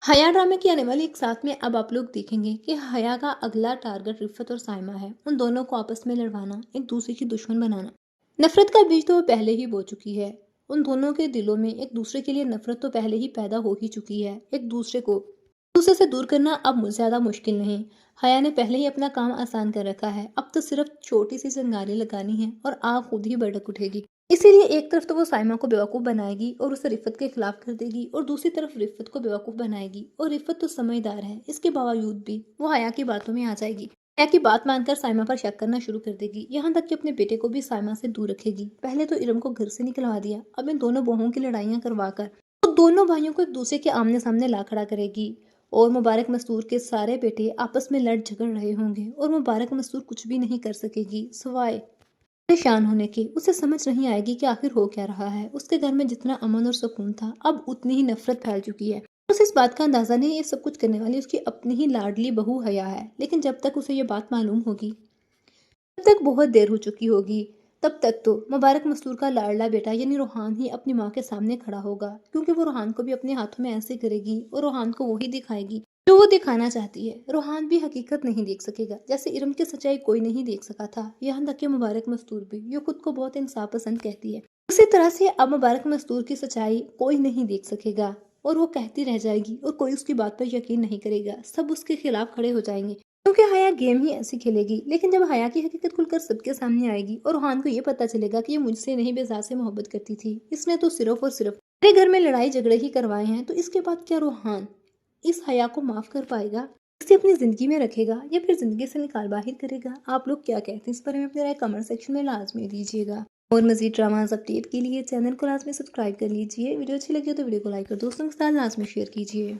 हया ड्रामे की आने वाली एक साथ में अब आप लोग देखेंगे कि हया का अगला टारगेट रिफ़त और साइमा है। उन दोनों को आपस में लड़वाना, एक दूसरे की दुश्मन बनाना। नफरत का बीज तो वो पहले ही बो चुकी है। उन दोनों के दिलों में एक दूसरे के लिए नफरत तो पहले ही पैदा हो ही चुकी है। एक दूसरे से दूर करना अब ज्यादा मुश्किल नहीं। हया ने पहले ही अपना काम आसान कर रखा है। अब तो सिर्फ छोटी सी चिंगारी लगानी है और आग खुद ही भड़क उठेगी। इसीलिए एक तरफ तो वो साइमा को बेवकूफ बनाएगी और उसे रिफत के खिलाफ कर देगी, और दूसरी तरफ रिफत को बेवकूफ बनाएगी। और रिफत तो समझदार है, इसके बावजूद भी वो हया की बातों में आ जाएगी। हया की बात मानकर साइमा पर शक करना शुरू कर देगी, यहाँ तक कि अपने बेटे को भी साइमा से दूर रखेगी। पहले तो इरम को घर से निकलवा दिया, अब इन दोनों बहूओं की लड़ाइयां करवा कर तो दोनों भाइयों को एक दूसरे के आमने सामने ला खड़ा करेगी। और मुबारक मस्तूर के सारे बेटे आपस में लड़ झगड़ रहे होंगे और मुबारक मस्तूर कुछ भी नहीं कर सकेगी सिवाय परेशान होने की। उसे समझ नहीं आएगी कि आखिर हो क्या रहा है। उसके घर में जितना अमन और सुकून था, अब उतनी ही नफरत फैल चुकी है। उसे इस बात का अंदाजा नहीं, ये सब कुछ करने वाली उसकी अपनी ही लाडली बहू हया है। लेकिन जब तक उसे ये बात मालूम होगी तब तक बहुत देर हो चुकी होगी। तब तक तो मुबारक मस्तूर का लाडला बेटा यानी रोहान ही अपनी माँ के सामने खड़ा होगा, क्योंकि वो रोहान को भी अपने हाथों में ऐसे करेगी और रोहान को वही दिखाएगी जो वो दिखाना चाहती है। रोहान भी हकीकत नहीं देख सकेगा, जैसे इरम की सच्चाई कोई नहीं देख सका था। यहाँ तक कि मुबारक मस्तूर भी, जो खुद को बहुत इंसाफ पसंद कहती है, उसी तरह से अब मुबारक मस्तूर की सच्चाई कोई नहीं देख सकेगा और वो कहती रह जाएगी और कोई उसकी बात पर यकीन नहीं करेगा। सब उसके खिलाफ खड़े हो जाएंगे, क्योंकि हया गेम ही ऐसी खेलेगी। लेकिन जब हया की हकीकत खुलकर सबके सामने आएगी और रोहान को ये पता चलेगा कि ये मुझसे नहीं बेजार से मोहब्बत करती थी, इसने तो सिर्फ और सिर्फ मेरे घर में लड़ाई झगड़े ही करवाए हैं, तो इसके बाद क्या रोहान इस हया को माफ कर पाएगा? इसे अपनी जिंदगी में रखेगा या फिर जिंदगी से निकाल बाहर करेगा? आप लोग क्या कहते हैं इस बारे में अपनी राय कमेंट सेक्शन में लाजमी दीजिएगा। और मजीद ड्रामाज अपडेट के लिए चैनल को लाजमी सब्सक्राइब कर लीजिए। वीडियो अच्छी लगी हो तो वीडियो को लाइक और दोस्तों के साथ लाजमी शेयर कीजिए।